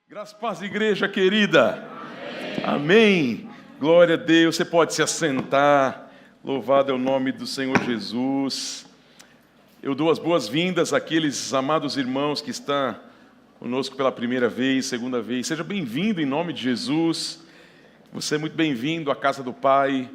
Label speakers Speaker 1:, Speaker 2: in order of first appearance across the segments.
Speaker 1: Graças, paz, igreja querida. Amém. Glória a Deus. Você pode se assentar. Louvado é o nome do Senhor Jesus. Eu dou as boas-vindas àqueles amados irmãos que estão conosco pela primeira vez, segunda vez. Seja bem-vindo em nome de Jesus. Você é muito bem-vindo à casa do Pai.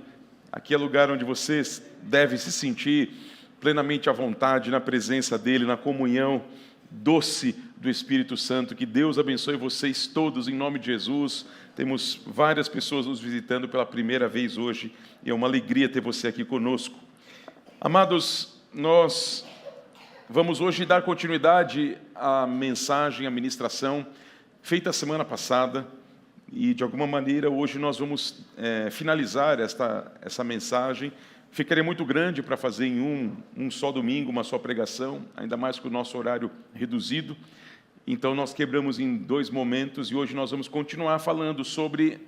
Speaker 1: Aqui é lugar onde você deve se sentir plenamente à vontade, na presença dEle, na comunhão doce do Espírito Santo. Que Deus abençoe vocês todos em nome de Jesus. Temos várias pessoas nos visitando pela primeira vez hoje e é uma alegria ter você aqui conosco. Amados, nós vamos hoje dar continuidade à mensagem, à ministração feita a semana passada e de alguma maneira hoje nós vamos finalizar essa mensagem. Ficaria muito grande para fazer em um só domingo, uma só pregação, ainda mais com o nosso horário reduzido. Então nós quebramos em dois momentos e hoje nós vamos continuar falando sobre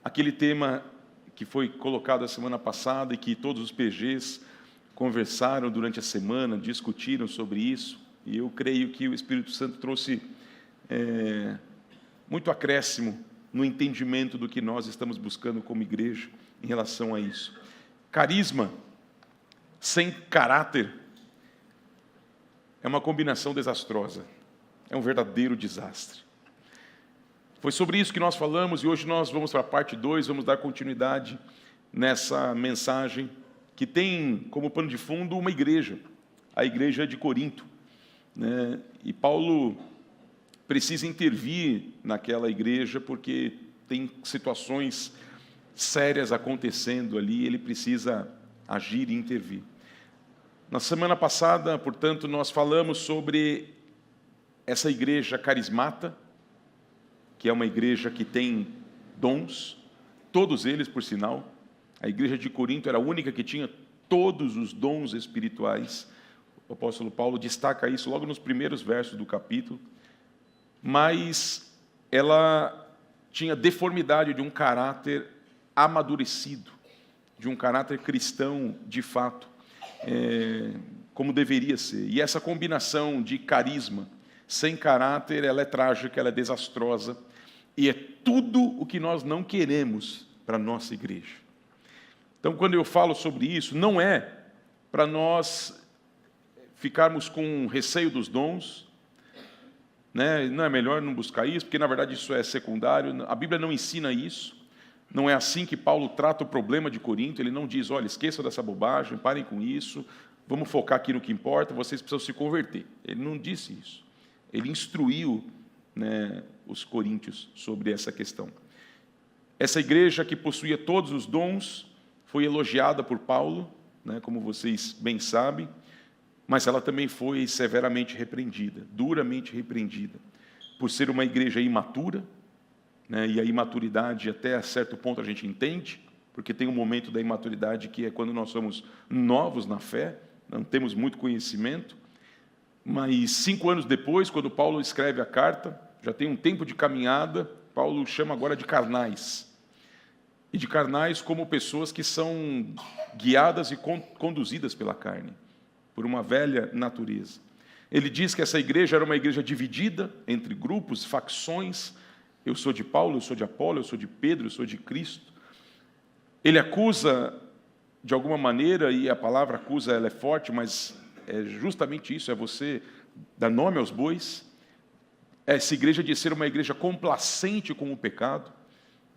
Speaker 1: aquele tema que foi colocado a semana passada e que todos os PGs conversaram durante a semana, discutiram sobre isso. E eu creio que o Espírito Santo trouxe muito acréscimo no entendimento do que nós estamos buscando como igreja em relação a isso. Carisma sem caráter é uma combinação desastrosa, é um verdadeiro desastre. Foi sobre isso que nós falamos e hoje nós vamos para a parte 2, vamos dar continuidade nessa mensagem que tem como pano de fundo uma igreja, a igreja de Corinto, né? E Paulo precisa intervir naquela igreja porque tem situações sérias acontecendo ali, ele precisa agir e intervir. Na semana passada, portanto, nós falamos sobre essa igreja carismata, que é uma igreja que tem dons, todos eles, por sinal. A igreja de Corinto era a única que tinha todos os dons espirituais. O apóstolo Paulo destaca isso logo nos primeiros versos do capítulo, mas ela tinha deformidade de um caráter amadurecido, de um caráter cristão de fato, como deveria ser. E essa combinação de carisma sem caráter, ela é trágica, ela é desastrosa, e é tudo o que nós não queremos para a nossa igreja. Então, quando eu falo sobre isso, não é para nós ficarmos com receio dos dons, né? Não é melhor não buscar isso, porque na verdade isso é secundário, a Bíblia não ensina isso. Não é assim que Paulo trata o problema de Corinto. Ele não diz, olha, esqueçam dessa bobagem, parem com isso, vamos focar aqui no que importa, vocês precisam se converter. Ele não disse isso. Ele instruiu, né, os coríntios sobre essa questão. Essa igreja que possuía todos os dons foi elogiada por Paulo, né, como vocês bem sabem, mas ela também foi severamente repreendida, duramente repreendida, por ser uma igreja imatura, né, e a imaturidade até certo ponto a gente entende, porque tem um momento da imaturidade que é quando nós somos novos na fé, não temos muito conhecimento, mas 5 anos depois, quando Paulo escreve a carta, já tem um tempo de caminhada, Paulo chama agora de carnais, e de carnais como pessoas que são guiadas e conduzidas pela carne, por uma velha natureza. Ele diz que essa igreja era uma igreja dividida entre grupos, facções. Eu sou de Paulo, eu sou de Apolo, eu sou de Pedro, eu sou de Cristo. Ele acusa, de alguma maneira, e a palavra acusa ela é forte, mas é justamente isso, é você dar nome aos bois. Essa igreja de ser uma igreja complacente com o pecado,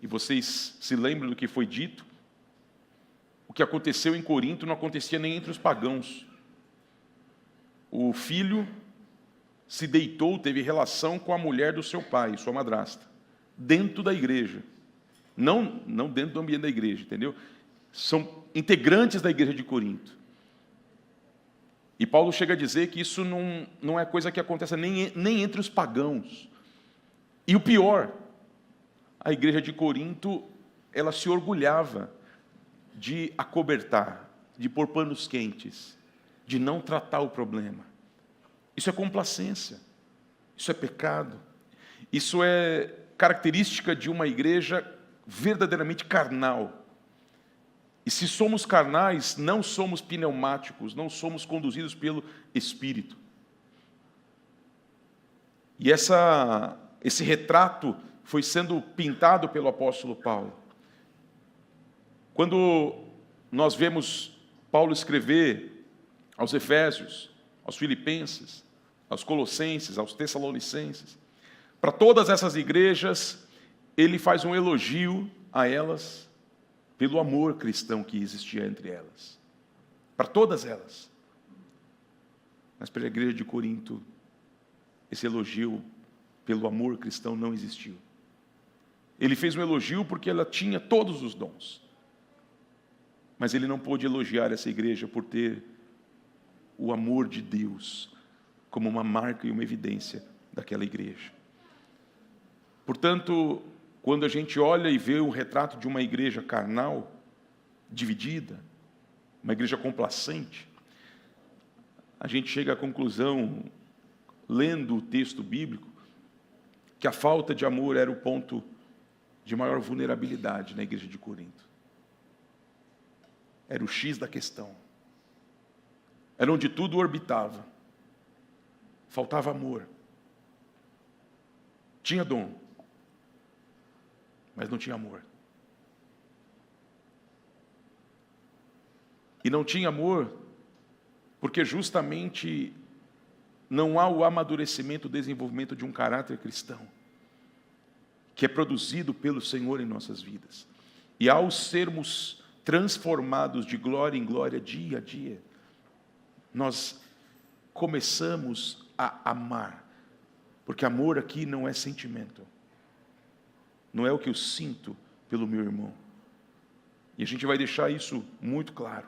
Speaker 1: e vocês se lembram do que foi dito? O que aconteceu em Corinto não acontecia nem entre os pagãos. O filho se deitou, teve relação com a mulher do seu pai, sua madrasta, dentro da igreja, não dentro do ambiente da igreja, entendeu? São integrantes da igreja de Corinto. E Paulo chega a dizer que isso não é coisa que acontece nem entre os pagãos. E o pior, a igreja de Corinto, ela se orgulhava de acobertar, de pôr panos quentes, de não tratar o problema. Isso é complacência, isso é pecado, isso é característica de uma igreja verdadeiramente carnal. E se somos carnais, não somos pneumáticos, não somos conduzidos pelo Espírito. E esse retrato foi sendo pintado pelo apóstolo Paulo. Quando nós vemos Paulo escrever aos Efésios, aos Filipenses, aos Colossenses, aos Tessalonicenses, para todas essas igrejas, ele faz um elogio a elas pelo amor cristão que existia entre elas. Para todas elas. Mas para a igreja de Corinto, esse elogio pelo amor cristão não existiu. Ele fez um elogio porque ela tinha todos os dons. Mas ele não pôde elogiar essa igreja por ter o amor de Deus como uma marca e uma evidência daquela igreja. Portanto, quando a gente olha e vê o retrato de uma igreja carnal, dividida, uma igreja complacente, a gente chega à conclusão, lendo o texto bíblico, que a falta de amor era o ponto de maior vulnerabilidade na igreja de Corinto. Era o X da questão. Era onde tudo orbitava. Faltava amor. Tinha dom, mas não tinha amor. E não tinha amor porque justamente não há o amadurecimento, o desenvolvimento de um caráter cristão, que é produzido pelo Senhor em nossas vidas. E ao sermos transformados de glória em glória, dia a dia, nós começamos a amar. Porque amor aqui não é sentimento. Não é o que eu sinto pelo meu irmão. E a gente vai deixar isso muito claro.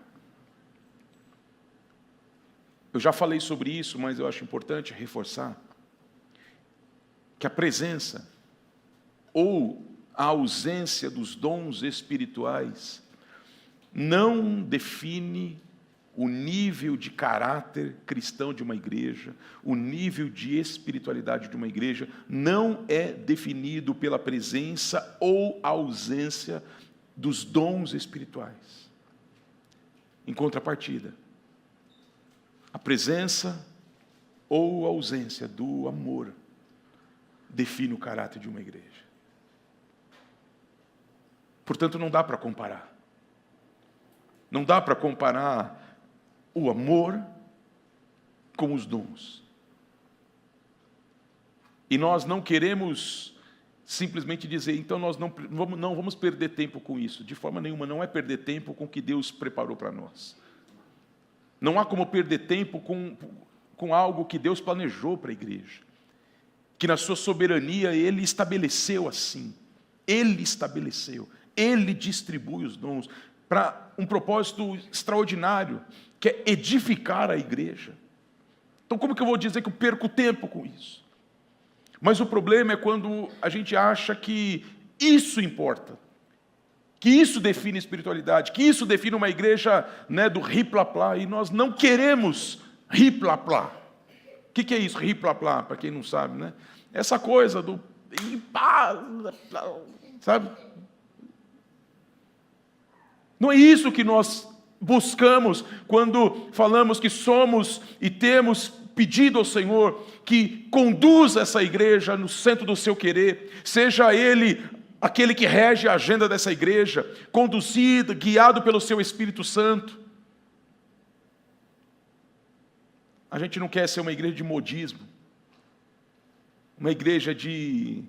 Speaker 1: Eu já falei sobre isso, mas eu acho importante reforçar que a presença ou a ausência dos dons espirituais não define o nível de caráter cristão de uma igreja, o nível de espiritualidade de uma igreja não é definido pela presença ou ausência dos dons espirituais. Em contrapartida, a presença ou a ausência do amor define o caráter de uma igreja. Portanto, não dá para comparar. Não dá para comparar o amor com os dons. E nós não queremos simplesmente dizer, então nós não vamos perder tempo com isso. De forma nenhuma, não é perder tempo com o que Deus preparou para nós. Não há como perder tempo com algo que Deus planejou para a igreja. Que na sua soberania Ele estabeleceu assim. Ele estabeleceu. Ele distribui os dons para um propósito extraordinário, que é edificar a igreja. Então, como que eu vou dizer que eu perco tempo com isso? Mas o problema é quando a gente acha que isso importa, que isso define espiritualidade, que isso define uma igreja, né, do riplapla, e nós não queremos riplapla. O que é isso, riplapla, para quem não sabe, né? Essa coisa do... sabe? Não é isso que nós buscamos quando falamos que somos e temos pedido ao Senhor que conduza essa igreja no centro do seu querer, seja Ele aquele que rege a agenda dessa igreja, conduzido, guiado pelo seu Espírito Santo. A gente não quer ser uma igreja de modismo, uma igreja de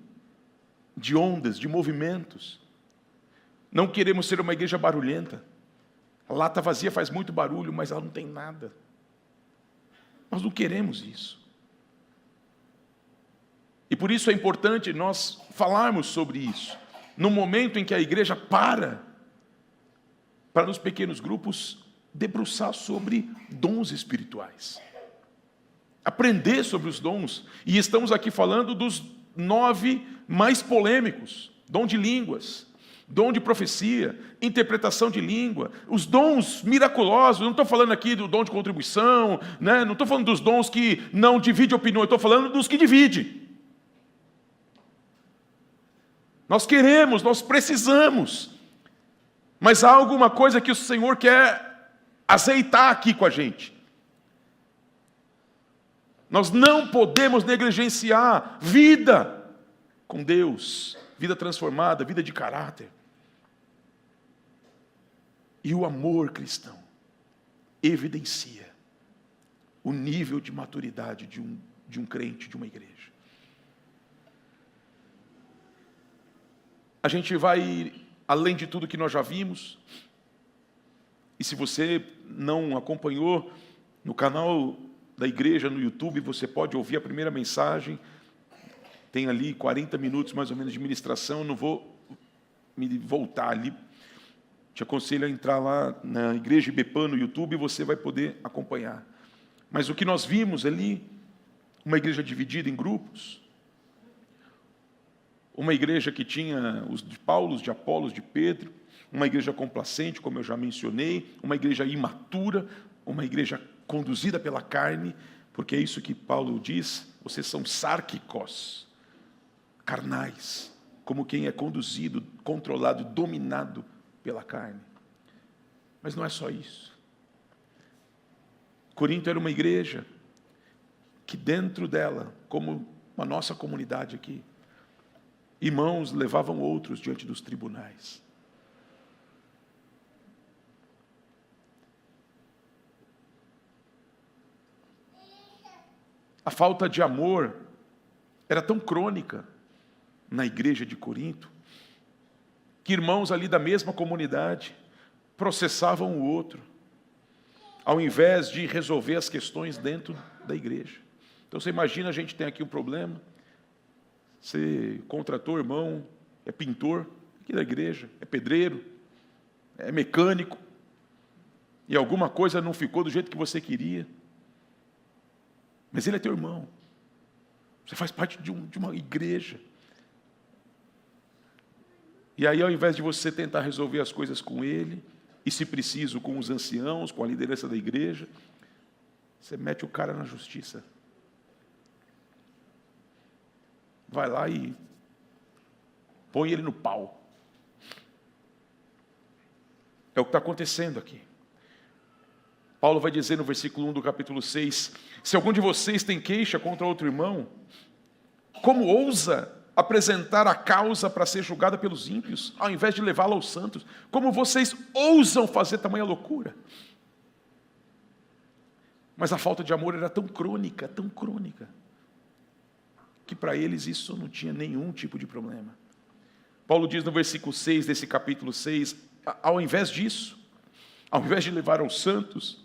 Speaker 1: ondas, de movimentos. Não queremos ser uma igreja barulhenta. A lata vazia faz muito barulho, mas ela não tem nada. Nós não queremos isso. E por isso é importante nós falarmos sobre isso. No momento em que a igreja para nos pequenos grupos debruçar sobre dons espirituais. Aprender sobre os dons. E estamos aqui falando dos 9 mais polêmicos. Dom de línguas, dom de profecia, interpretação de língua, os dons miraculosos. Não estou falando aqui do dom de contribuição, né? Não estou falando dos dons que não dividem opinião, estou falando dos que dividem. Nós queremos, nós precisamos, mas há alguma coisa que o Senhor quer azeitar aqui com a gente. Nós não podemos negligenciar vida. com Deus, vida transformada, vida de caráter. E o amor cristão evidencia o nível de maturidade de um crente, de uma igreja. A gente vai além de tudo que nós já vimos. E se você não acompanhou no canal da igreja no YouTube, você pode ouvir a primeira mensagem. Tem ali 40 minutos mais ou menos de ministração. Eu não vou me voltar ali. Te aconselho a entrar lá na Igreja IBPAN no YouTube e você vai poder acompanhar. Mas o que nós vimos ali, uma igreja dividida em grupos, uma igreja que tinha os de Paulo, os de Apolos, de Pedro, uma igreja complacente, como eu já mencionei, uma igreja imatura, uma igreja conduzida pela carne, porque é isso que Paulo diz, vocês são sárquicos, carnais, como quem é conduzido, controlado, dominado pela carne. Mas não é só isso. Corinto era uma igreja que dentro dela, como a nossa comunidade aqui, irmãos levavam outros diante dos tribunais. A falta de amor era tão crônica na igreja de Corinto, que irmãos ali da mesma comunidade processavam o outro, ao invés de resolver as questões dentro da igreja. Então você imagina, a gente tem aqui um problema, você contratou irmão, é pintor aqui da igreja, é pedreiro, é mecânico, e alguma coisa não ficou do jeito que você queria, mas ele é teu irmão, você faz parte de uma igreja. E aí, ao invés de você tentar resolver as coisas com ele, e se preciso com os anciãos, com a liderança da igreja, você mete o cara na justiça. Vai lá e põe ele no pau. É o que está acontecendo aqui. Paulo vai dizer no versículo 1 do capítulo 6, se algum de vocês tem queixa contra outro irmão, como ousa apresentar a causa para ser julgada pelos ímpios, ao invés de levá-la aos santos? Como vocês ousam fazer tamanha loucura? Mas a falta de amor era tão crônica, que para eles isso não tinha nenhum tipo de problema. Paulo diz no versículo 6 desse capítulo 6, ao invés disso, ao invés de levar aos santos,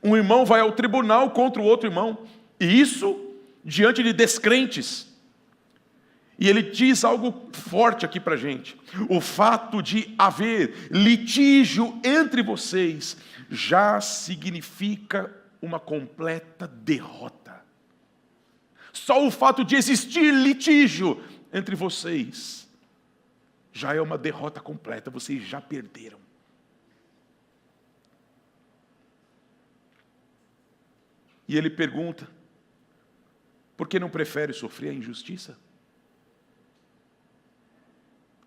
Speaker 1: um irmão vai ao tribunal contra o outro irmão, e isso diante de descrentes. E ele diz algo forte aqui para a gente. O fato de haver litígio entre vocês já significa uma completa derrota. Só o fato de existir litígio entre vocês já é uma derrota completa. Vocês já perderam. E ele pergunta, por que não prefere sofrer a injustiça?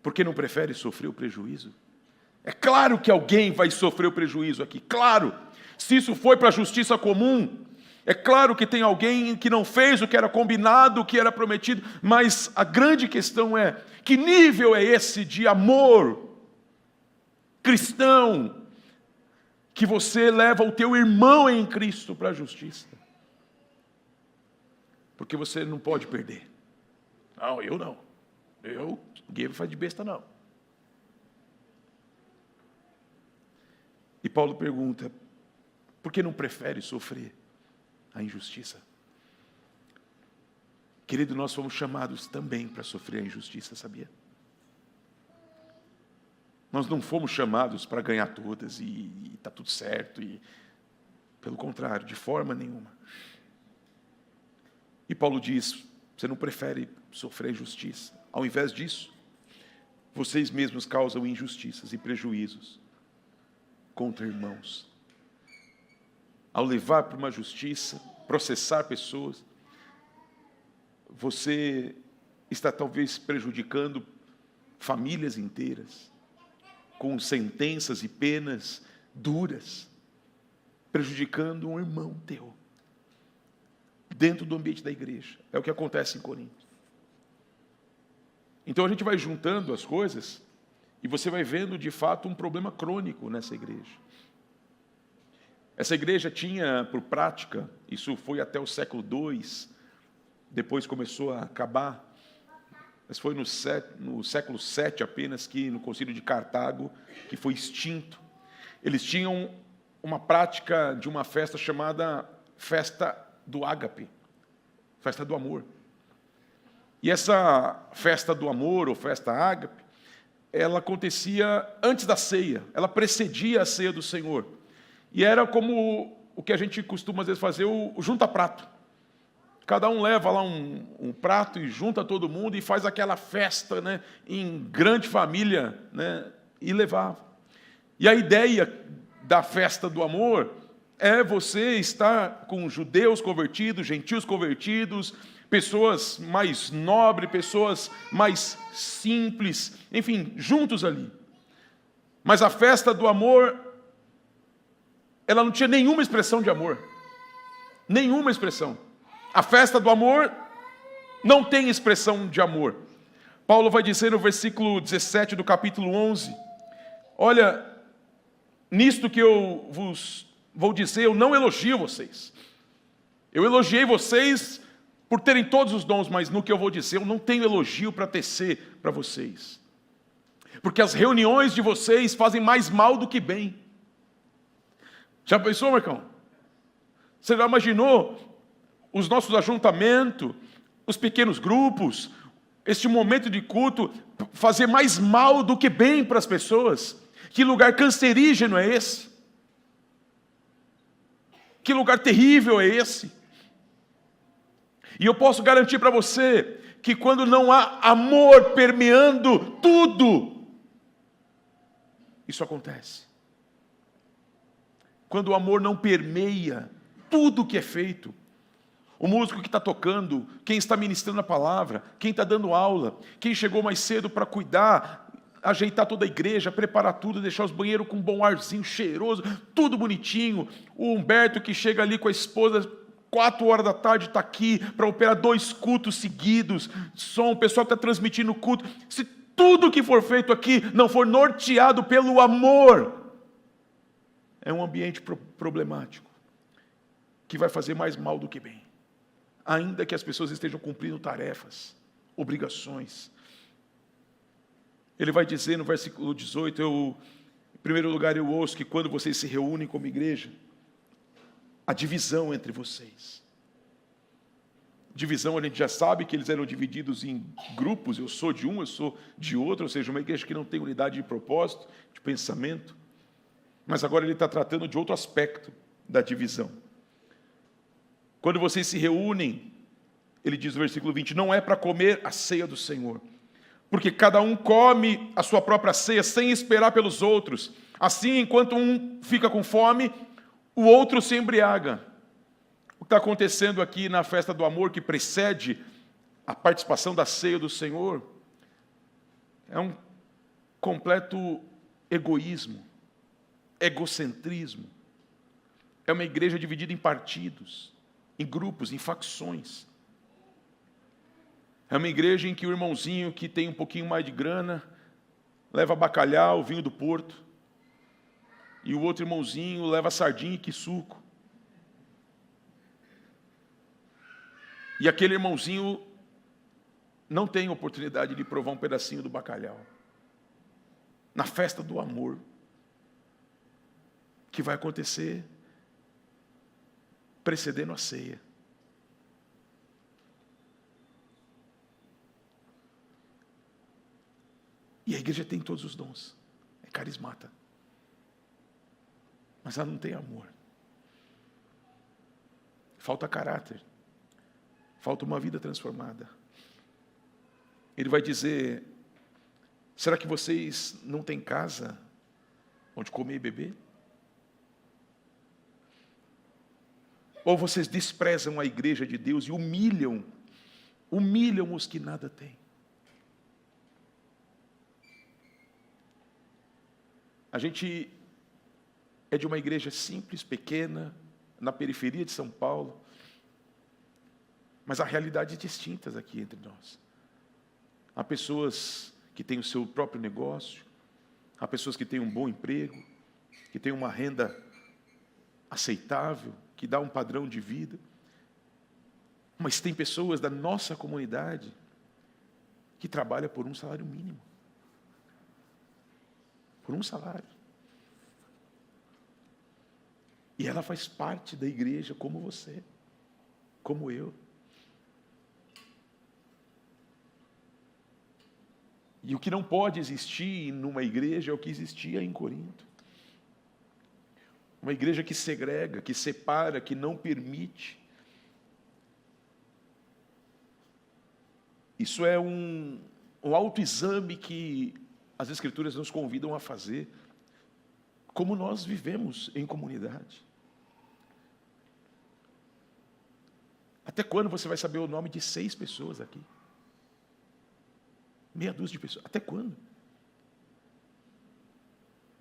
Speaker 1: Por que não prefere sofrer o prejuízo? É claro que alguém vai sofrer o prejuízo aqui, claro. Se isso foi para a justiça comum, é claro que tem alguém que não fez o que era combinado, o que era prometido, mas a grande questão é, que nível é esse de amor cristão, que você leva o teu irmão em Cristo para a justiça? Porque você não pode perder. Não, eu não. Ninguém faz de besta, não. E Paulo pergunta, por que não prefere sofrer a injustiça? Querido, nós fomos chamados também para sofrer a injustiça, sabia? Nós não fomos chamados para ganhar todas e está tudo certo. Pelo contrário, de forma nenhuma. E Paulo diz, você não prefere sofrer injustiça. Ao invés disso, vocês mesmos causam injustiças e prejuízos contra irmãos. Ao levar para uma justiça, processar pessoas, você está talvez prejudicando famílias inteiras, com sentenças e penas duras, prejudicando um irmão teu, dentro do ambiente da igreja. É o que acontece em Corinto. Então a gente vai juntando as coisas e você vai vendo de fato um problema crônico nessa igreja. Essa igreja tinha por prática, isso foi até o século II, depois começou a acabar, mas foi no século VII apenas que no Concílio de Cartago que foi extinto. Eles tinham uma prática de uma festa chamada Festa do Ágape, Festa do Amor. E essa Festa do Amor, ou Festa Ágape, ela acontecia antes da ceia, ela precedia a ceia do Senhor. E era como o que a gente costuma às vezes fazer, o junta-prato. Cada um leva lá um prato e junta todo mundo e faz aquela festa, né, em grande família, né, e levava. E a ideia da Festa do Amor é você estar com judeus convertidos, gentios convertidos, pessoas mais nobres, pessoas mais simples, enfim, juntos ali. Mas a Festa do Amor, ela não tinha nenhuma expressão de amor. Nenhuma expressão. A Festa do Amor não tem expressão de amor. Paulo vai dizer no versículo 17 do capítulo 11, olha, nisto que eu vos vou dizer, eu não elogio vocês. Eu elogiei vocês por terem todos os dons, mas no que eu vou dizer, eu não tenho elogio para tecer para vocês. Porque as reuniões de vocês fazem mais mal do que bem. Já pensou, Marcão? Você já imaginou os nossos ajuntamentos, os pequenos grupos, este momento de culto, fazer mais mal do que bem para as pessoas? Que lugar cancerígeno é esse? Que lugar terrível é esse? E eu posso garantir para você que quando não há amor permeando tudo, isso acontece. Quando o amor não permeia tudo que é feito, o músico que está tocando, quem está ministrando a palavra, quem está dando aula, quem chegou mais cedo para cuidar, ajeitar toda a igreja, preparar tudo, deixar os banheiros com um bom arzinho, cheiroso, tudo bonitinho. O Humberto que chega ali com a esposa, 4 horas da tarde está aqui para operar 2 cultos seguidos, som, o pessoal que está transmitindo o culto. Se tudo que for feito aqui não for norteado pelo amor, é um ambiente problemático, que vai fazer mais mal do que bem. Ainda que as pessoas estejam cumprindo tarefas, obrigações. Ele vai dizer no versículo 18, em primeiro lugar eu ouço que quando vocês se reúnem como igreja, a divisão entre vocês. Divisão, a gente já sabe que eles eram divididos em grupos, eu sou de um, eu sou de outro, ou seja, uma igreja que não tem unidade de propósito, de pensamento. Mas agora ele está tratando de outro aspecto da divisão. Quando vocês se reúnem, ele diz no versículo 20, não é para comer a ceia do Senhor, porque cada um come a sua própria ceia sem esperar pelos outros. Assim, enquanto um fica com fome, o outro se embriaga. O que está acontecendo aqui na festa do amor, que precede a participação da ceia do Senhor, é um completo egoísmo, egocentrismo. É uma igreja dividida em partidos, em grupos, em facções. É uma igreja em que o irmãozinho que tem um pouquinho mais de grana leva bacalhau, vinho do Porto, e o outro irmãozinho leva sardinha e quissuco. E aquele irmãozinho não tem oportunidade de provar um pedacinho do bacalhau. Na festa do amor, que vai acontecer precedendo a ceia. E a igreja tem todos os dons, é carismata, mas ela não tem amor. Falta caráter, falta uma vida transformada. Ele vai dizer, será que vocês não têm casa onde comer e beber? Ou vocês desprezam a igreja de Deus e humilham os que nada têm? A gente é de uma igreja simples, pequena, na periferia de São Paulo, mas há realidades distintas aqui entre nós. há pessoas que têm o seu próprio negócio, há pessoas que têm um bom emprego, que têm uma renda aceitável, que dá um padrão de vida. Mas tem pessoas da nossa comunidade que trabalham por um salário mínimo. Por um salário. E ela faz parte da igreja como você, como eu. E o que não pode existir numa igreja é o que existia em Corinto. Uma igreja que segrega, que separa, que não permite. Isso é um autoexame que as Escrituras nos convidam a fazer, como nós vivemos em comunidade. Até quando você vai saber o nome de 6 pessoas aqui? Meia dúzia de pessoas. Até quando?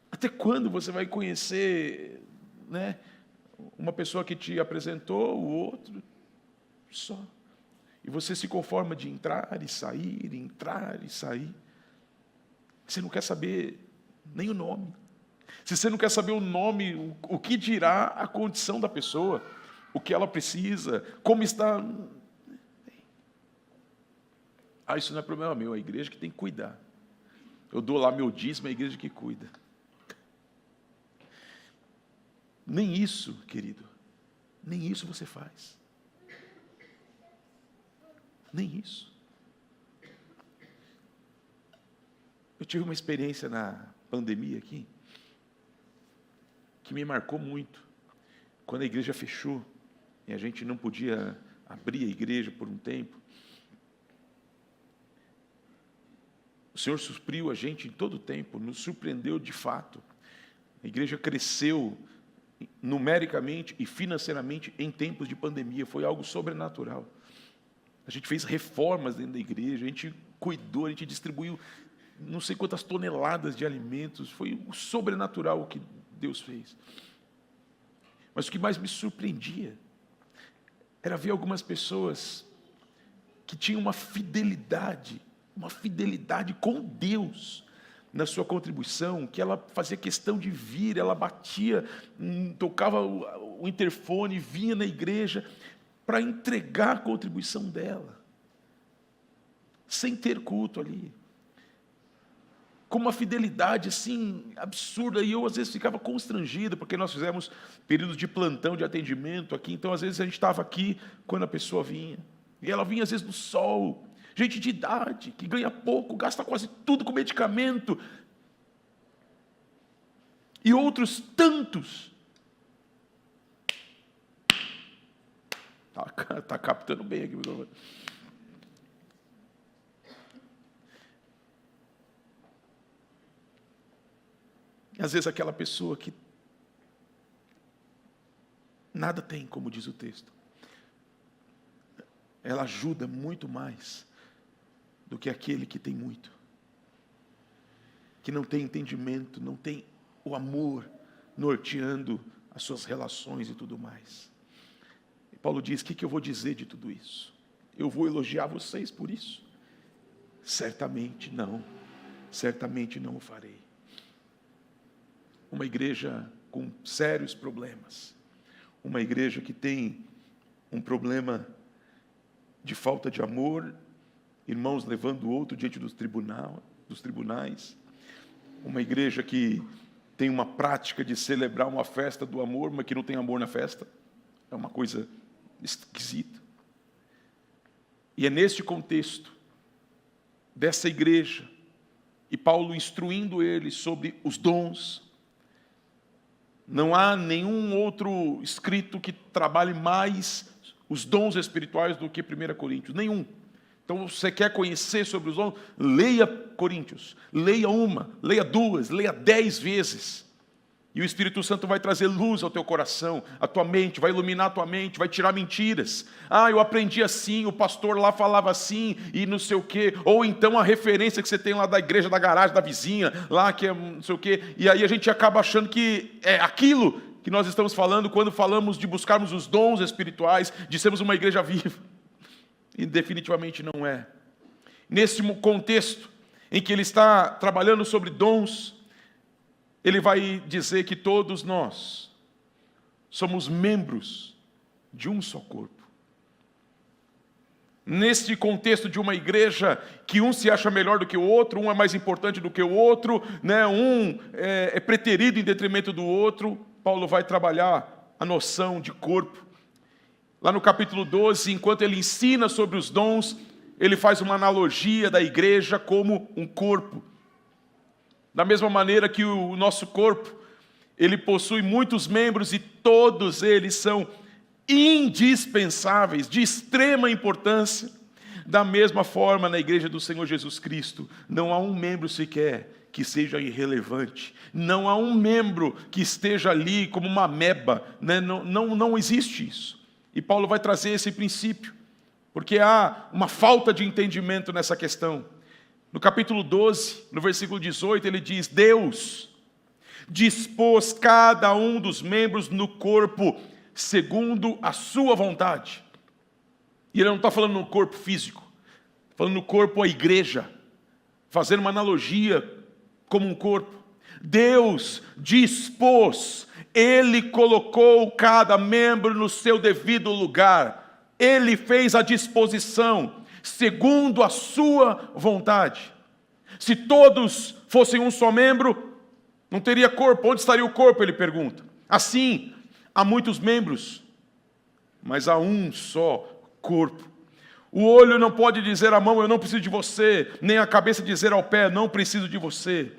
Speaker 1: Até quando você vai conhecer, né, uma pessoa que te apresentou, o outro, só? E você se conforma de entrar e sair, entrar e sair. Você não quer saber nem o nome. Se você não quer saber o nome, o que dirá a condição da pessoa, o que ela precisa, como está. Isso não é problema meu, é a igreja que tem que cuidar. Eu dou lá meu dízimo, é a igreja que cuida. Nem isso, querido, nem isso você faz. Nem isso. Eu tive uma experiência na pandemia aqui, que me marcou muito. Quando a igreja fechou, e a gente não podia abrir a igreja por um tempo, o Senhor supriu a gente em todo o tempo, nos surpreendeu de fato. A igreja cresceu numericamente e financeiramente em tempos de pandemia, foi algo sobrenatural. A gente fez reformas dentro da igreja, a gente cuidou, a gente distribuiu não sei quantas toneladas de alimentos, foi o sobrenatural o que Deus fez. Mas o que mais me surpreendia era ver algumas pessoas que tinham uma fidelidade com Deus na sua contribuição, que ela fazia questão de vir, ela batia, tocava o interfone, vinha na igreja para entregar a contribuição dela, sem ter culto ali, com uma fidelidade assim absurda, e eu às vezes ficava constrangido, porque nós fizemos períodos de plantão, de atendimento aqui, então às vezes a gente estava aqui quando a pessoa vinha, e ela vinha às vezes no sol, gente de idade, que ganha pouco, gasta quase tudo com medicamento, e outros tantos. Está captando bem aqui. E às vezes aquela pessoa que nada tem, como diz o texto, ela ajuda muito mais do que aquele que tem muito, que não tem entendimento, não tem o amor norteando as suas relações e tudo mais. E Paulo diz: o que eu vou dizer de tudo isso? Eu vou elogiar vocês por isso? Certamente não o farei. Uma igreja com sérios problemas, uma igreja que tem um problema de falta de amor, irmãos levando o outro diante dos tribunais, uma igreja que tem uma prática de celebrar uma festa do amor, mas que não tem amor na festa, é uma coisa esquisita. E é neste contexto dessa igreja, e Paulo instruindo eles sobre os dons. Não há nenhum outro escrito que trabalhe mais os dons espirituais do que 1 Coríntios, nenhum. Então, você quer conhecer sobre os dons? Leia Coríntios, leia 1, leia 2, leia 10 vezes. E o Espírito Santo vai trazer luz ao teu coração, à tua mente, vai iluminar a tua mente, vai tirar mentiras. Eu aprendi assim, o pastor lá falava assim, e não sei o quê. Ou então a referência que você tem lá da igreja, da garagem, da vizinha, lá que é não sei o quê. E aí a gente acaba achando que é aquilo que nós estamos falando quando falamos de buscarmos os dons espirituais, de sermos uma igreja viva. E definitivamente não é. Nesse contexto em que ele está trabalhando sobre dons, ele vai dizer que todos nós somos membros de um só corpo. Neste contexto de uma igreja que um se acha melhor do que o outro, um é mais importante do que o outro, né? Um é preterido em detrimento do outro, Paulo vai trabalhar a noção de corpo. Lá no capítulo 12, enquanto ele ensina sobre os dons, ele faz uma analogia da igreja como um corpo. Da mesma maneira que o nosso corpo, ele possui muitos membros e todos eles são indispensáveis, de extrema importância. Da mesma forma, na igreja do Senhor Jesus Cristo, não há um membro sequer que seja irrelevante. Não há um membro que esteja ali como uma ameba, né? Não existe isso. E Paulo vai trazer esse princípio, porque há uma falta de entendimento nessa questão. No capítulo 12, no versículo 18, ele diz: Deus dispôs cada um dos membros no corpo segundo a sua vontade. E ele não está falando no corpo físico, está falando no corpo, a igreja, fazendo uma analogia como um corpo. Deus dispôs, Ele colocou cada membro no seu devido lugar, Ele fez a disposição, segundo a sua vontade. Se todos fossem um só membro, não teria corpo. Onde estaria o corpo? Ele pergunta. Assim, há muitos membros, mas há um só corpo. O olho não pode dizer à mão, eu não preciso de você, nem a cabeça dizer ao pé, não preciso de você.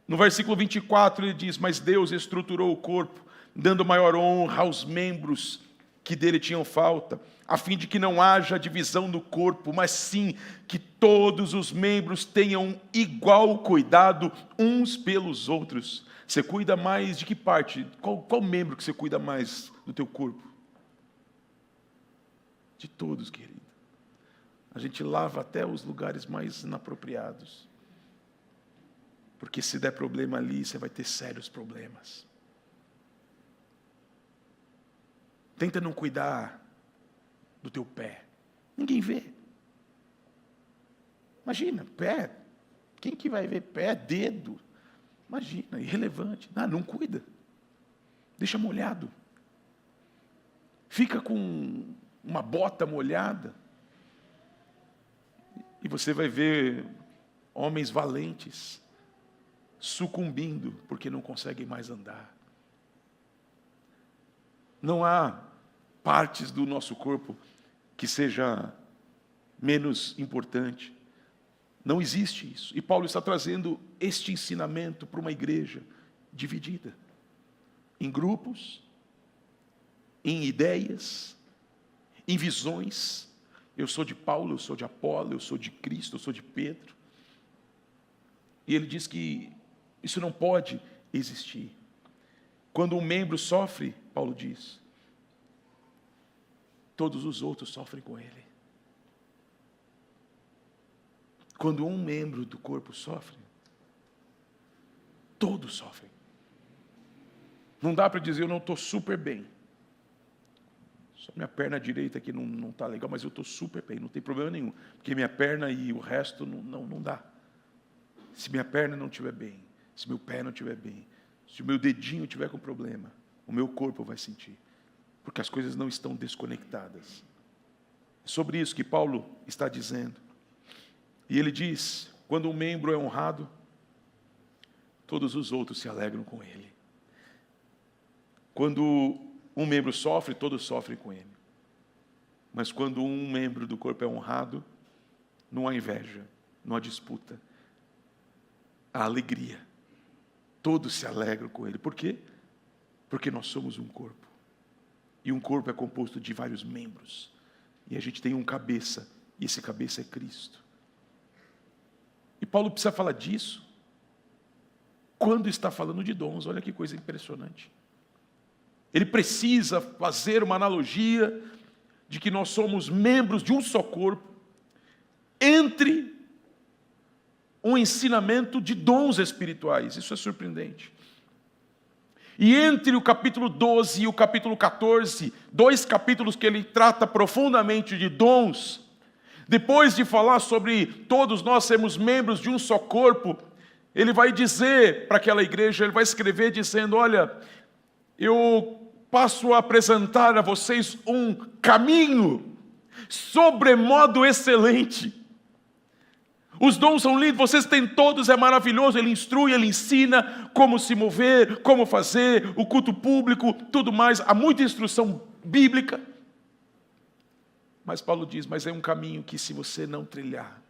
Speaker 1: No versículo 24 ele diz: mas Deus estruturou o corpo, dando maior honra aos membros que dele tinham falta, a fim de que não haja divisão no corpo, mas sim que todos os membros tenham igual cuidado uns pelos outros. Você cuida mais de que parte? Qual membro que você cuida mais do teu corpo? De todos, querido. A gente lava até os lugares mais inapropriados. Porque se der problema ali, você vai ter sérios problemas. Tenta não cuidar do teu pé. Ninguém vê. Imagina, pé. Quem que vai ver pé? Dedo. Imagina, irrelevante. Não cuida. Deixa molhado. Fica com uma bota molhada. E você vai ver homens valentes sucumbindo porque não conseguem mais andar. Não há partes do nosso corpo que seja menos importante. Não existe isso. E Paulo está trazendo este ensinamento para uma igreja dividida em grupos, em ideias, em visões. Eu sou de Paulo, eu sou de Apolo, eu sou de Cristo, eu sou de Pedro. E ele diz que isso não pode existir. Quando um membro sofre, Paulo diz, todos os outros sofrem com ele. Quando um membro do corpo sofre, todos sofrem. Não dá para dizer, eu não estou super bem. Só minha perna direita aqui não está legal, mas eu estou super bem, não tem problema nenhum. Porque minha perna e o resto não dá. Se minha perna não estiver bem, se meu pé não estiver bem, se o meu dedinho estiver com problema, o meu corpo vai sentir. Porque as coisas não estão desconectadas. É sobre isso que Paulo está dizendo. E ele diz, quando um membro é honrado, todos os outros se alegram com ele. Quando um membro sofre, todos sofrem com ele. Mas quando um membro do corpo é honrado, não há inveja, não há disputa. Há alegria. Todos se alegram com ele. Por quê? Porque nós somos um corpo. E um corpo é composto de vários membros. E a gente tem um cabeça, e esse cabeça é Cristo. E Paulo precisa falar disso quando está falando de dons. Olha que coisa impressionante. Ele precisa fazer uma analogia de que nós somos membros de um só corpo, entre um ensinamento de dons espirituais. Isso é surpreendente. E entre o capítulo 12 e o capítulo 14, 2 capítulos que ele trata profundamente de dons, Depois de falar sobre todos nós sermos membros de um só corpo, ele vai dizer para aquela igreja, ele vai escrever dizendo: olha, eu passo a apresentar a vocês um caminho sobremodo excelente. Os dons são lindos, vocês têm todos, é maravilhoso. Ele instrui, ele ensina como se mover, como fazer, o culto público, tudo mais. Há muita instrução bíblica. Mas Paulo diz, mas é um caminho que se você não trilhar,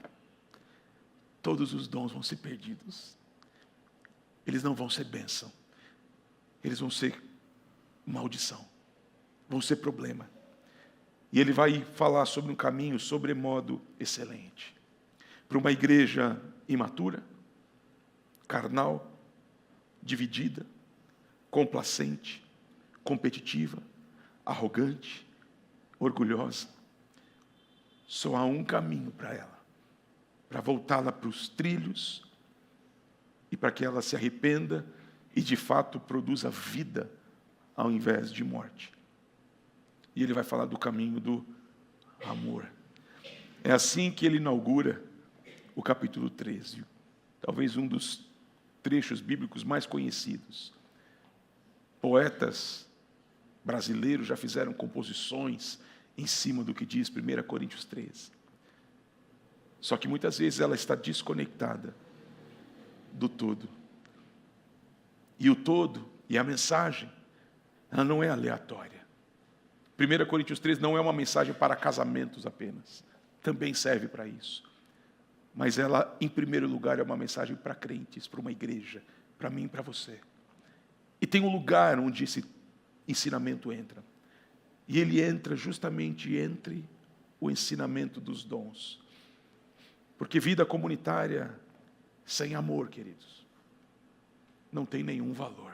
Speaker 1: todos os dons vão ser perdidos. Eles não vão ser bênção. Eles vão ser maldição. Vão ser problema. E ele vai falar sobre um caminho sobremodo excelente. Para uma igreja imatura, carnal, dividida, complacente, competitiva, arrogante, orgulhosa. Só há um caminho para ela, para voltá-la para os trilhos e para que ela se arrependa e de fato produza vida ao invés de morte. E ele vai falar do caminho do amor. É assim que ele inaugura o capítulo 13, talvez um dos trechos bíblicos mais conhecidos. Poetas brasileiros já fizeram composições em cima do que diz 1 Coríntios 13. Só que muitas vezes ela está desconectada do todo. E o todo, e a mensagem, ela não é aleatória. 1 Coríntios 13 não é uma mensagem para casamentos apenas. Também serve para isso. Mas ela, em primeiro lugar, é uma mensagem para crentes, para uma igreja, para mim e para você. E tem um lugar onde esse ensinamento entra. E ele entra justamente entre o ensinamento dos dons. Porque vida comunitária sem amor, queridos, não tem nenhum valor.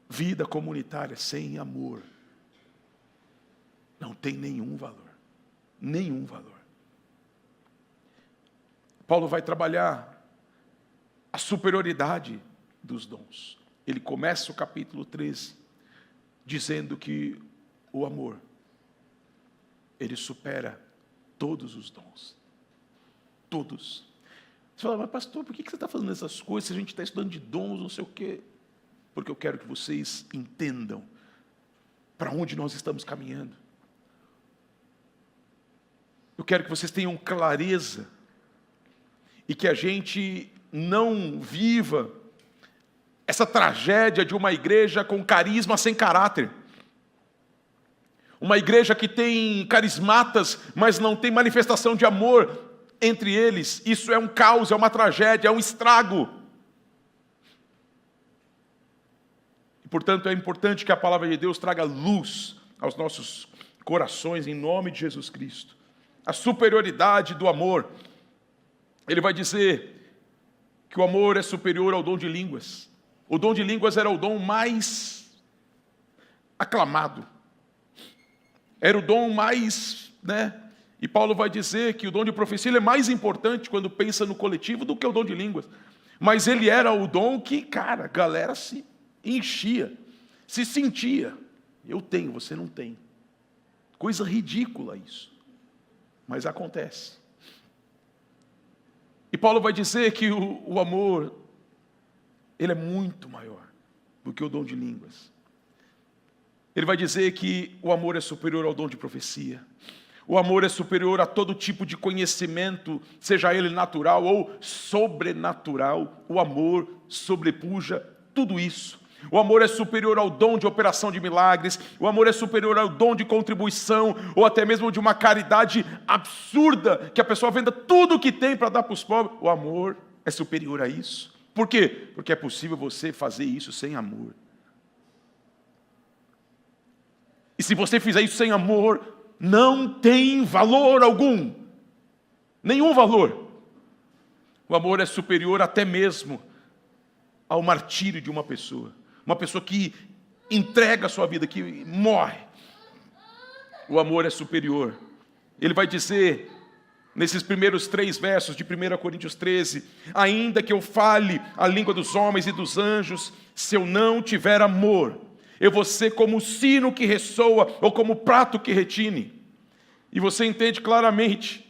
Speaker 1: Vida comunitária sem amor não tem nenhum valor. Nenhum valor. Paulo vai trabalhar a superioridade dos dons. Ele começa o capítulo 13 dizendo que o amor, ele supera todos os dons. Todos. Você fala, mas pastor, por que você está fazendo essas coisas se a gente está estudando de dons, não sei o quê? Porque eu quero que vocês entendam para onde nós estamos caminhando. Eu quero que vocês tenham clareza e que a gente não viva essa tragédia de uma igreja com carisma sem caráter. Uma igreja que tem carismatas, mas não tem manifestação de amor entre eles. Isso é um caos, é uma tragédia, é um estrago. E, portanto, é importante que a palavra de Deus traga luz aos nossos corações, em nome de Jesus Cristo. A superioridade do amor. Ele vai dizer que o amor é superior ao dom de línguas. O dom de línguas era o dom mais aclamado. Era o dom mais, E Paulo vai dizer que o dom de profecia ele é mais importante quando pensa no coletivo do que o dom de línguas. Mas ele era o dom que, a galera se enchia, se sentia. Eu tenho, você não tem. Coisa ridícula isso. Mas acontece. E Paulo vai dizer que o amor, ele é muito maior do que o dom de línguas. Ele vai dizer que o amor é superior ao dom de profecia. O amor é superior a todo tipo de conhecimento, seja ele natural ou sobrenatural. O amor sobrepuja tudo isso. O amor é superior ao dom de operação de milagres. O amor é superior ao dom de contribuição, ou até mesmo de uma caridade absurda, que a pessoa venda tudo o que tem para dar para os pobres. O amor é superior a isso. Por quê? Porque é possível você fazer isso sem amor. E se você fizer isso sem amor, não tem valor algum. Nenhum valor. O amor é superior até mesmo ao martírio de uma pessoa. Uma pessoa que entrega a sua vida, que morre. O amor é superior. Ele vai dizer, nesses primeiros 3 versos de 1 Coríntios 13, ainda que eu fale a língua dos homens e dos anjos, se eu não tiver amor, Eu vou ser como o sino que ressoa ou como o prato que retine. E você entende claramente.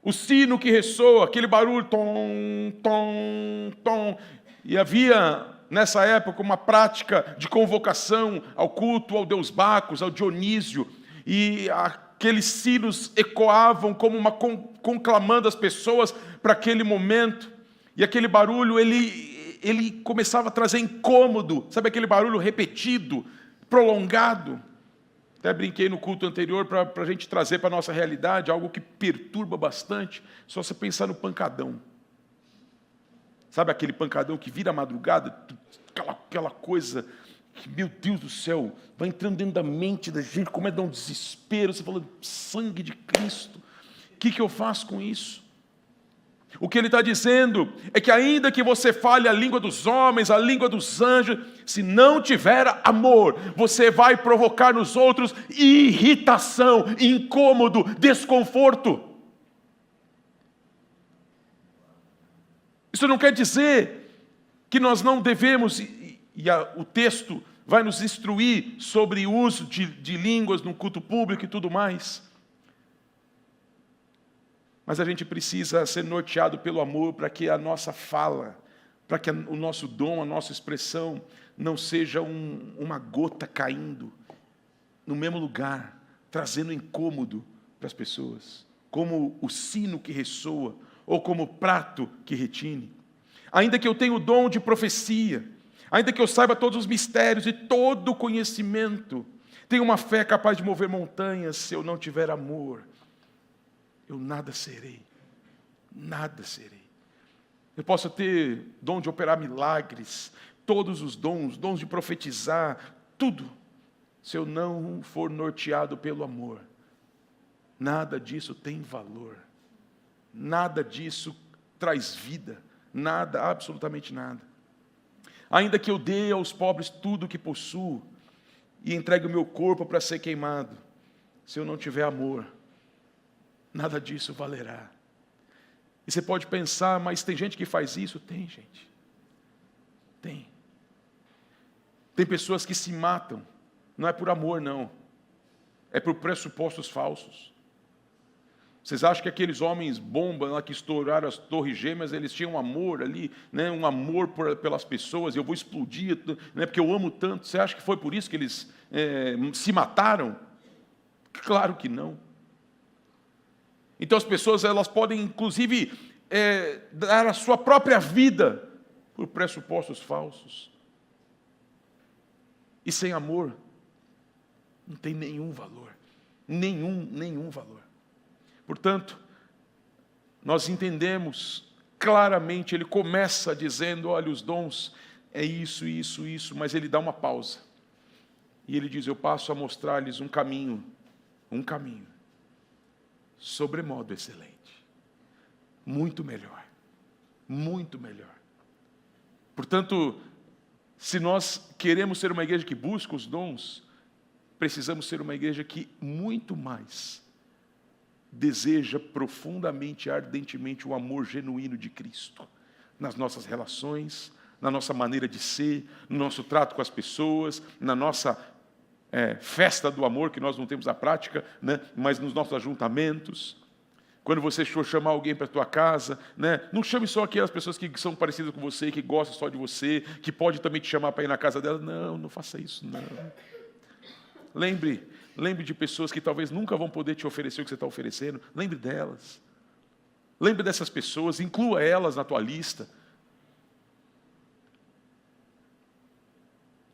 Speaker 1: O sino que ressoa, aquele barulho, tom, tom, tom. E havia, nessa época, uma prática de convocação ao culto, ao deus Bacos, ao Dionísio. E aqueles sinos ecoavam como uma conclamando as pessoas para aquele momento. E aquele barulho, ele começava a trazer incômodo. Sabe aquele barulho repetido, prolongado? Até brinquei no culto anterior para a gente trazer para a nossa realidade algo que perturba bastante. Só você pensar no pancadão. Sabe aquele pancadão que vira a madrugada? Aquela coisa que, meu Deus do céu, vai entrando dentro da mente da gente, como é dar um desespero. Você falando, sangue de Cristo. O que eu faço com isso? O que ele está dizendo é que ainda que você fale a língua dos homens, a língua dos anjos, se não tiver amor, você vai provocar nos outros irritação, incômodo, desconforto. Isso não quer dizer que nós não devemos, o texto vai nos instruir sobre o uso de línguas no culto público e tudo mais. Mas a gente precisa ser norteado pelo amor para que a nossa fala, para que o nosso dom, a nossa expressão não seja uma gota caindo no mesmo lugar, trazendo incômodo para as pessoas, como o sino que ressoa, ou como o prato que retine. Ainda que eu tenha o dom de profecia, ainda que eu saiba todos os mistérios e todo o conhecimento, tenho uma fé capaz de mover montanhas, se eu não tiver amor, eu nada serei, nada serei. Eu posso ter dom de operar milagres, todos os dons de profetizar, tudo. Se eu não for norteado pelo amor, nada disso tem valor. Nada disso traz vida. Nada, absolutamente nada. Ainda que eu dê aos pobres tudo o que possuo e entregue o meu corpo para ser queimado, se eu não tiver amor, nada disso valerá. E você pode pensar, mas tem gente que faz isso? Tem, gente. Tem. Tem pessoas que se matam, não é por amor, não. É por pressupostos falsos. Vocês acham que aqueles homens bomba lá que estouraram as torres gêmeas, eles tinham um amor ali, né? Um amor pelas pessoas, eu vou explodir, né? Porque eu amo tanto. Você acha que foi por isso que eles se mataram? Claro que não. Então as pessoas elas podem, inclusive, dar a sua própria vida por pressupostos falsos. E sem amor, não tem nenhum valor. Nenhum valor. Portanto, nós entendemos claramente, ele começa dizendo, olha, os dons é isso, mas ele dá uma pausa. E ele diz, eu passo a mostrar-lhes um caminho, sobremodo excelente, muito melhor. Portanto, se nós queremos ser uma igreja que busca os dons, precisamos ser uma igreja que muito mais deseja profundamente, ardentemente o amor genuíno de Cristo, nas nossas relações, na nossa maneira de ser, no nosso trato com as pessoas, na nossa festa do amor, que nós não temos a prática, né? Mas nos nossos ajuntamentos. Quando você for chamar alguém para a tua casa, né? Não chame só aquelas pessoas que são parecidas com você, que gostam só de você, que pode também te chamar para ir na casa dela. Não faça isso, não. Lembre de pessoas que talvez nunca vão poder te oferecer o que você está oferecendo. Lembre delas. Lembre dessas pessoas, inclua elas na tua lista.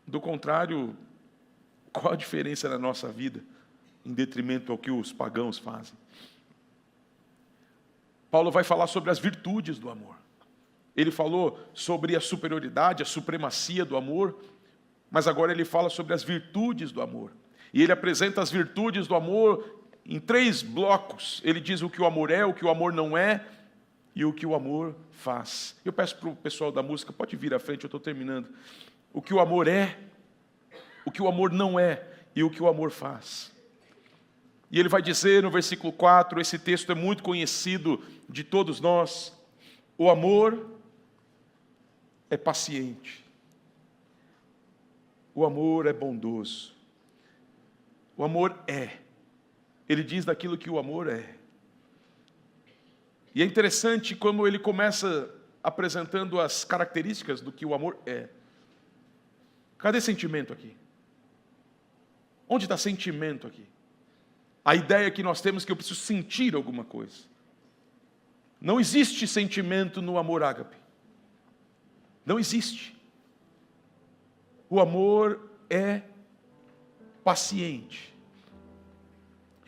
Speaker 1: Do contrário, qual a diferença na nossa vida, em detrimento ao que os pagãos fazem? Paulo vai falar sobre as virtudes do amor. Ele falou sobre a superioridade, a supremacia do amor, mas agora ele fala sobre as virtudes do amor. E ele apresenta as virtudes do amor em 3 blocos. Ele diz o que o amor é, o que o amor não é e o que o amor faz. Eu peço para o pessoal da música, pode vir à frente, eu estou terminando. O que o amor é, o que o amor não é e o que o amor faz. E ele vai dizer no versículo 4, esse texto é muito conhecido de todos nós. O amor é paciente. O amor é bondoso. O amor é. Ele diz daquilo que o amor é. E é interessante como ele começa apresentando as características do que o amor é. Cadê sentimento aqui? Onde está sentimento aqui? A ideia que nós temos é que eu preciso sentir alguma coisa. Não existe sentimento no amor ágape. Não existe. O amor é paciente.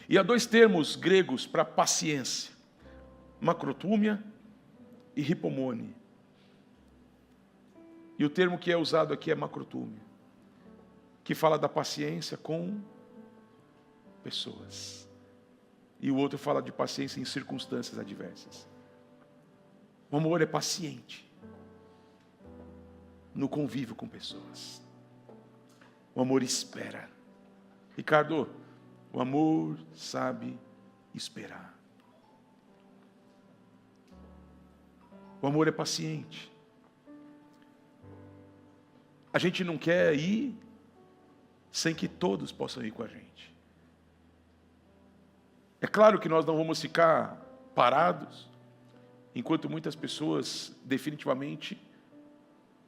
Speaker 1: E há dois termos gregos para paciência: macrotúmia e hipomone. E o termo que é usado aqui é macrotúmia, que fala da paciência com pessoas. E o outro fala de paciência em circunstâncias adversas. O amor é paciente no convívio com pessoas. O amor espera. Ricardo, o amor sabe esperar. O amor é paciente. A gente não quer ir sem que todos possam ir com a gente. É claro que nós não vamos ficar parados, enquanto muitas pessoas definitivamente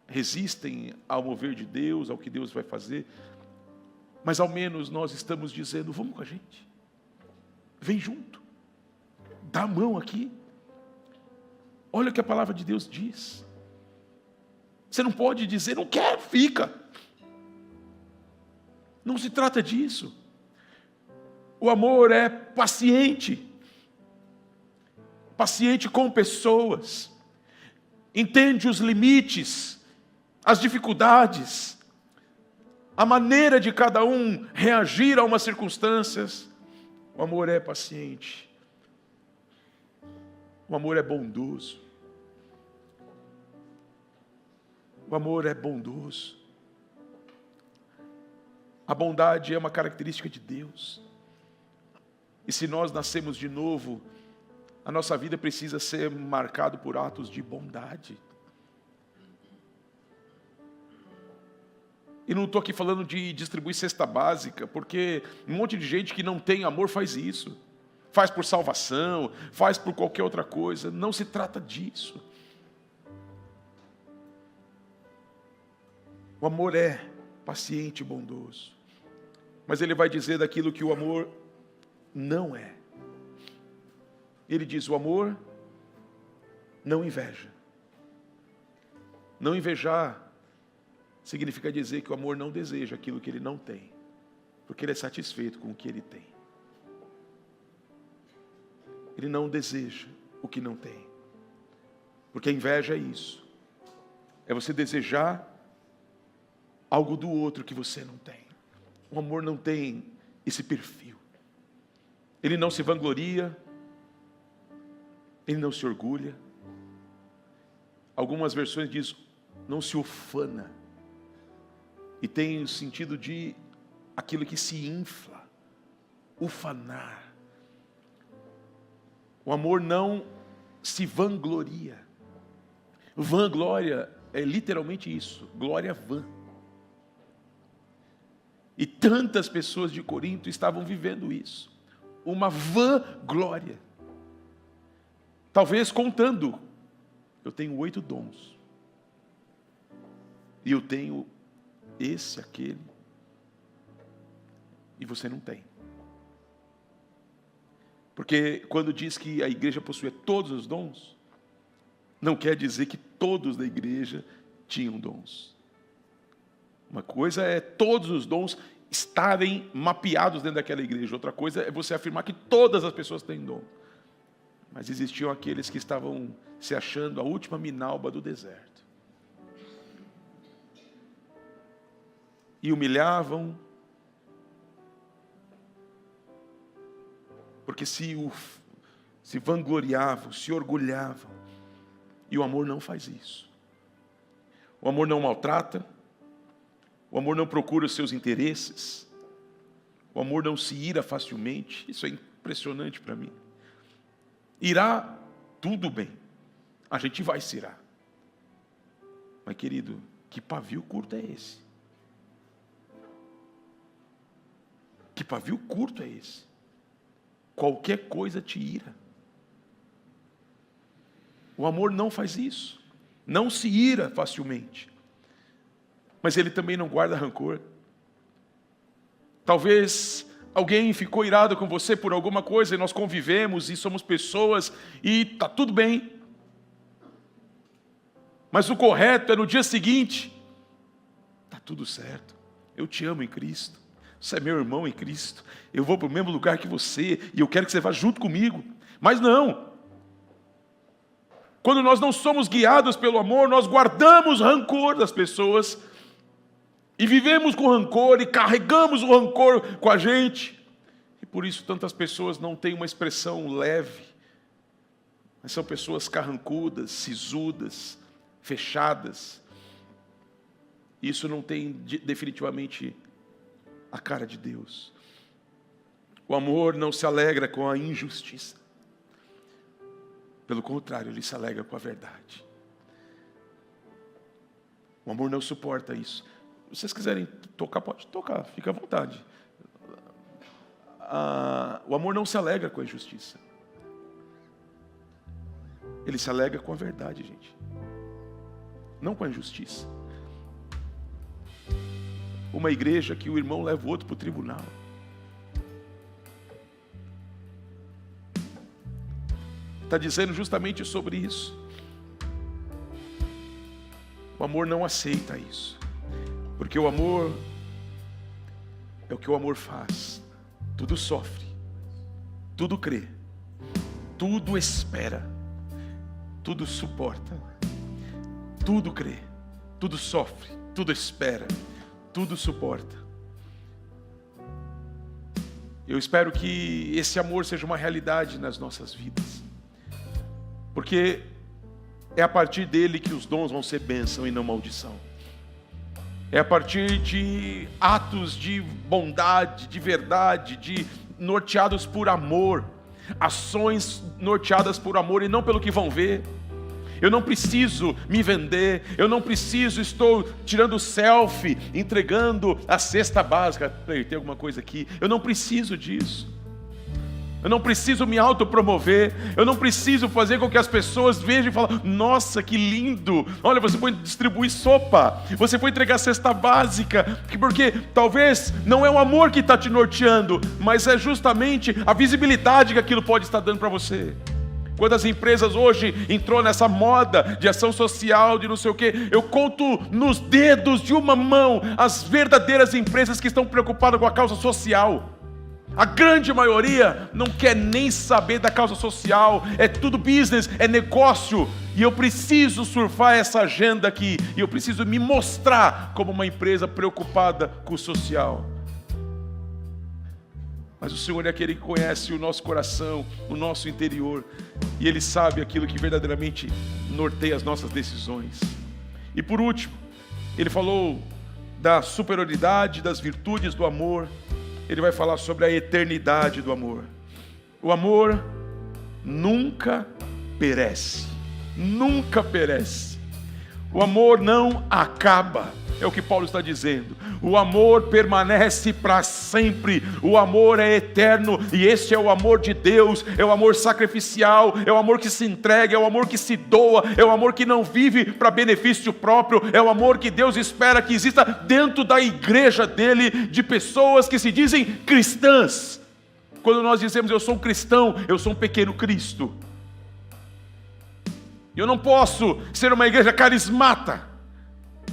Speaker 1: resistem ao mover de Deus, ao que Deus vai fazer. Mas ao menos nós estamos dizendo: vamos com a gente. Vem junto. Dá a mão aqui. Olha o que a palavra de Deus diz. Você não pode dizer: não quero, fica. Não se trata disso. O amor é paciente. Paciente com pessoas. Entende os limites, as dificuldades, a maneira de cada um reagir a umas circunstâncias. O amor é paciente. O amor é bondoso. O amor é bondoso. A bondade é uma característica de Deus. E se nós nascemos de novo, a nossa vida precisa ser marcada por atos de bondade. E não estou aqui falando de distribuir cesta básica, porque um monte de gente que não tem amor faz isso. Faz por salvação, faz por qualquer outra coisa. Não se trata disso. O amor é paciente e bondoso. Mas ele vai dizer daquilo que o amor não é. Ele diz: o amor não inveja. Não invejar significa dizer que o amor não deseja aquilo que ele não tem, porque ele é satisfeito com o que ele tem. Ele não deseja o que não tem, porque a inveja é isso. É você desejar algo do outro que você não tem. O amor não tem esse perfil. Ele não se vangloria, ele não se orgulha. Algumas versões dizem: não se ufana. E tem o sentido de aquilo que se infla, ufanar. O amor não se vangloria. Vanglória é literalmente isso, glória vã. E tantas pessoas de Corinto estavam vivendo isso, uma vã glória. Talvez contando: eu tenho 8 dons, e eu tenho esse, aquele, e você não tem. Porque quando diz que a igreja possui todos os dons, não quer dizer que todos da igreja tinham dons. Uma coisa é todos os dons estarem mapeados dentro daquela igreja. Outra coisa é você afirmar que todas as pessoas têm dom. Mas existiam aqueles que estavam se achando a última minalba do deserto. E humilhavam, porque se vangloriavam, se orgulhavam. E o amor não faz isso. O amor não maltrata. O amor não procura os seus interesses. O amor não se ira facilmente. Isso é impressionante para mim. Irá, tudo bem. A gente vai se irar. Mas, querido, que pavio curto é esse? Que pavio curto é esse? Qualquer coisa te ira. O amor não faz isso. Não se ira facilmente. Mas ele também não guarda rancor. Talvez alguém ficou irado com você por alguma coisa e nós convivemos e somos pessoas e está tudo bem. Mas o correto é no dia seguinte: está tudo certo, eu te amo em Cristo, você é meu irmão em Cristo, eu vou para o mesmo lugar que você e eu quero que você vá junto comigo. Mas não. Quando nós não somos guiados pelo amor, nós guardamos rancor das pessoas e vivemos com rancor e carregamos o rancor com a gente. E por isso tantas pessoas não têm uma expressão leve, mas são pessoas carrancudas, sisudas, fechadas. Isso não tem definitivamente a cara de Deus. O amor não se alegra com a injustiça. Pelo contrário, ele se alegra com a verdade. O amor não suporta isso. Se vocês quiserem tocar, pode tocar, fica à vontade. O amor não se alegra com a injustiça. Ele se alegra com a verdade, gente. Não com a injustiça. Uma igreja que o irmão leva o outro para o tribunal. Está dizendo justamente sobre isso. O amor não aceita isso. Porque o amor é o que o amor faz. Tudo sofre, tudo crê, tudo espera, tudo suporta, tudo crê, tudo sofre, tudo espera, tudo suporta. Eu espero que esse amor seja uma realidade nas nossas vidas. Porque é a partir dele que os dons vão ser bênção e não maldição. É a partir de atos de bondade, de verdade, norteados por amor. Ações norteadas por amor e não pelo que vão ver. Eu não preciso me vender, eu não preciso, estou tirando selfie, entregando a cesta básica. Tem alguma coisa aqui? Eu não preciso disso. Eu não preciso me autopromover, eu não preciso fazer com que as pessoas vejam e falem: nossa, que lindo, olha, você foi distribuir sopa, você foi entregar cesta básica, porque talvez não é o amor que está te norteando, mas é justamente a visibilidade que aquilo pode estar dando para você. Quando as empresas hoje entrou nessa moda de ação social, de não sei o quê, eu conto nos dedos de uma mão as verdadeiras empresas que estão preocupadas com a causa social. A grande maioria não quer nem saber da causa social, é tudo business, é negócio. E eu preciso surfar essa agenda aqui, e eu preciso me mostrar como uma empresa preocupada com o social. Mas o Senhor é aquele que conhece o nosso coração, o nosso interior, e Ele sabe aquilo que verdadeiramente norteia as nossas decisões. E por último, Ele falou da superioridade, das virtudes do amor. Ele vai falar sobre a eternidade do amor. O amor nunca perece. Nunca perece. O amor não acaba. É o que Paulo está dizendo. O amor permanece para sempre. O amor é eterno. E esse é o amor de Deus. É o amor sacrificial. É o amor que se entrega. É o amor que se doa. É o amor que não vive para benefício próprio. É o amor que Deus espera que exista dentro da igreja dele, de pessoas que se dizem cristãs. Quando nós dizemos eu sou um cristão, eu sou um pequeno Cristo. Eu não posso ser uma igreja carismata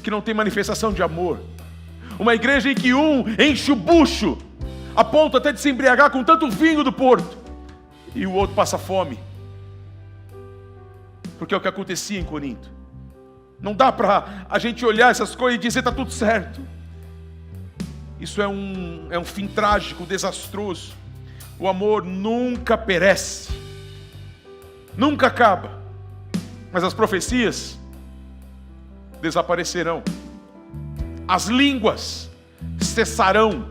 Speaker 1: que não tem manifestação de amor. Uma igreja em que um enche o bucho, a ponto até de se embriagar com tanto vinho do porto, e o outro passa fome. Porque é o que acontecia em Corinto. Não dá para a gente olhar essas coisas e dizer está tudo certo. Isso é um fim trágico, desastroso. O amor nunca perece, nunca acaba. Mas as profecias desaparecerão. As línguas cessarão.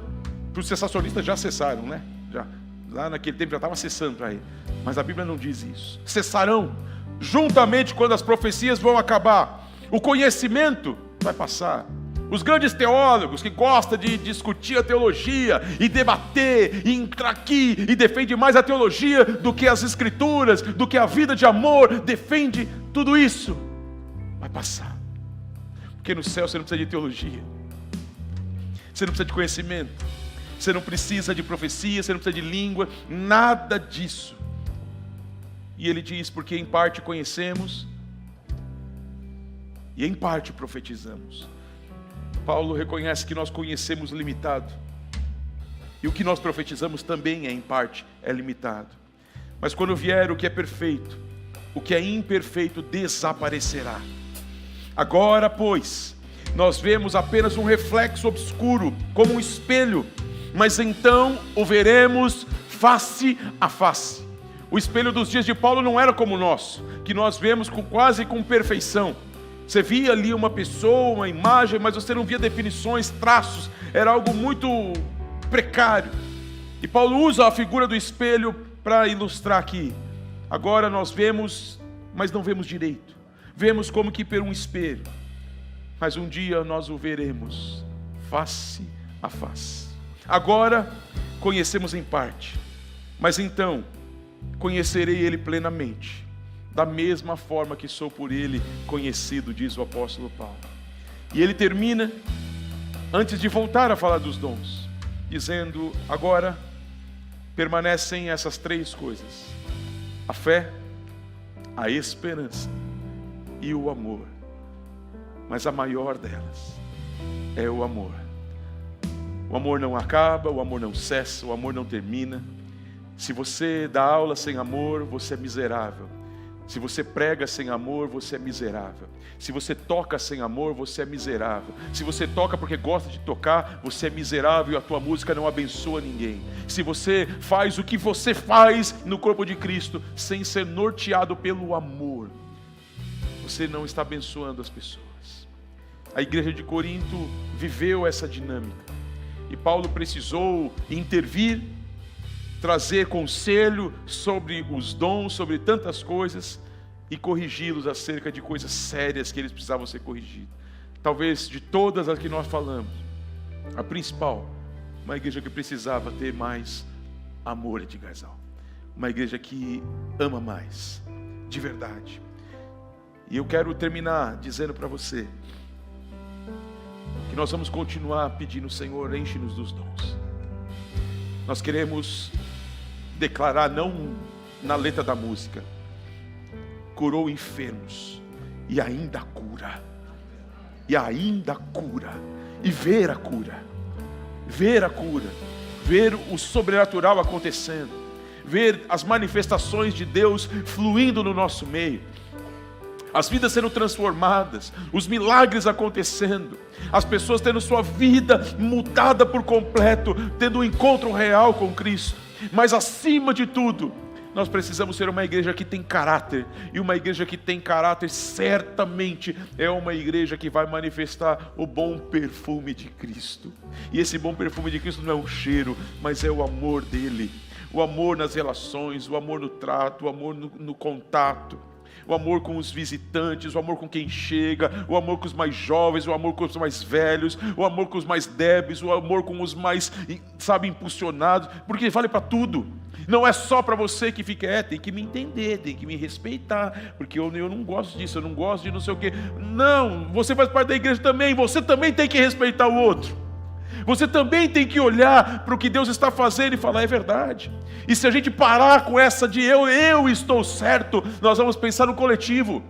Speaker 1: Para os cessacionistas já cessaram, né? Lá naquele tempo já estava cessando para ele. Mas a Bíblia não diz isso. Cessarão. Juntamente quando as profecias vão acabar. O conhecimento vai passar. Os grandes teólogos que gostam de discutir a teologia e debater e entrar aqui e defende mais a teologia do que as escrituras, do que a vida de amor, defende tudo isso. Vai passar. Porque no céu você não precisa de teologia. Você não precisa de conhecimento. Você não precisa de profecia, você não precisa de língua, nada disso. E ele diz, porque em parte conhecemos e em parte profetizamos. Paulo reconhece que nós conhecemos limitado. E o que nós profetizamos também em parte é limitado. Mas quando vier o que é perfeito, o que é imperfeito desaparecerá. Agora, pois, nós vemos apenas um reflexo obscuro, como um espelho, mas então o veremos face a face. O espelho dos dias de Paulo não era como o nosso, que nós vemos quase com perfeição. Você via ali uma pessoa, uma imagem, mas você não via definições, traços, era algo muito precário. E Paulo usa a figura do espelho para ilustrar aqui. Agora nós vemos, mas não vemos direito. Vemos como que por um espelho, mas um dia nós o veremos face a face. Agora conhecemos em parte, mas então conhecerei ele plenamente, da mesma forma que sou por ele conhecido, diz o apóstolo Paulo. E ele termina, antes de voltar a falar dos dons, dizendo, agora permanecem essas três coisas: a fé, a esperança e o amor. Mas a maior delas é o amor. O amor não acaba, o amor não cessa, o amor não termina. Se você dá aula sem amor, você é miserável. Se você prega sem amor, você é miserável. Se você toca sem amor, você é miserável. Se você toca porque gosta de tocar, você é miserável e a tua música não abençoa ninguém. Se você faz o que você faz no corpo de Cristo, sem ser norteado pelo amor, você não está abençoando as pessoas. A igreja de Corinto viveu essa dinâmica. E Paulo precisou intervir, trazer conselho sobre os dons, sobre tantas coisas, e corrigi-los acerca de coisas sérias que eles precisavam ser corrigidos. Talvez de todas as que nós falamos, a principal, uma igreja que precisava ter mais amor de casal. Uma igreja que ama mais, de verdade. E eu quero terminar dizendo para você que nós vamos continuar pedindo, Senhor, enche-nos dos dons. Nós queremos declarar, não na letra da música, curou enfermos e ainda cura, e ainda cura, e ver a cura, ver a cura, ver o sobrenatural acontecendo, ver as manifestações de Deus fluindo no nosso meio, as vidas sendo transformadas, os milagres acontecendo, as pessoas tendo sua vida mudada por completo, tendo um encontro real com Cristo. Mas acima de tudo, nós precisamos ser uma igreja que tem caráter, e uma igreja que tem caráter certamente é uma igreja que vai manifestar o bom perfume de Cristo. E esse bom perfume de Cristo não é um cheiro, mas é o amor dele, o amor nas relações, o amor no trato, o amor no contato, o amor com os visitantes, o amor com quem chega, o amor com os mais jovens, o amor com os mais velhos, o amor com os mais débeis, o amor com os mais, impulsionados, porque vale para tudo. Não é só para você que fica, tem que me entender, tem que me respeitar, porque eu não gosto disso, eu não gosto de não sei o quê. Não, você faz parte da igreja também, você também tem que respeitar o outro. Você também tem que olhar para o que Deus está fazendo e falar, é verdade. E se a gente parar com essa de eu estou certo, nós vamos pensar no coletivo.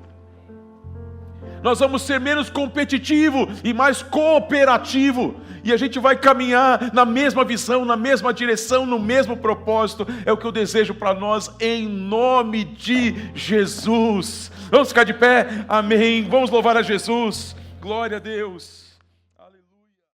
Speaker 1: Nós vamos ser menos competitivo e mais cooperativo. E a gente vai caminhar na mesma visão, na mesma direção, no mesmo propósito. É o que eu desejo para nós, em nome de Jesus. Vamos ficar de pé? Amém. Vamos louvar a Jesus. Glória a Deus.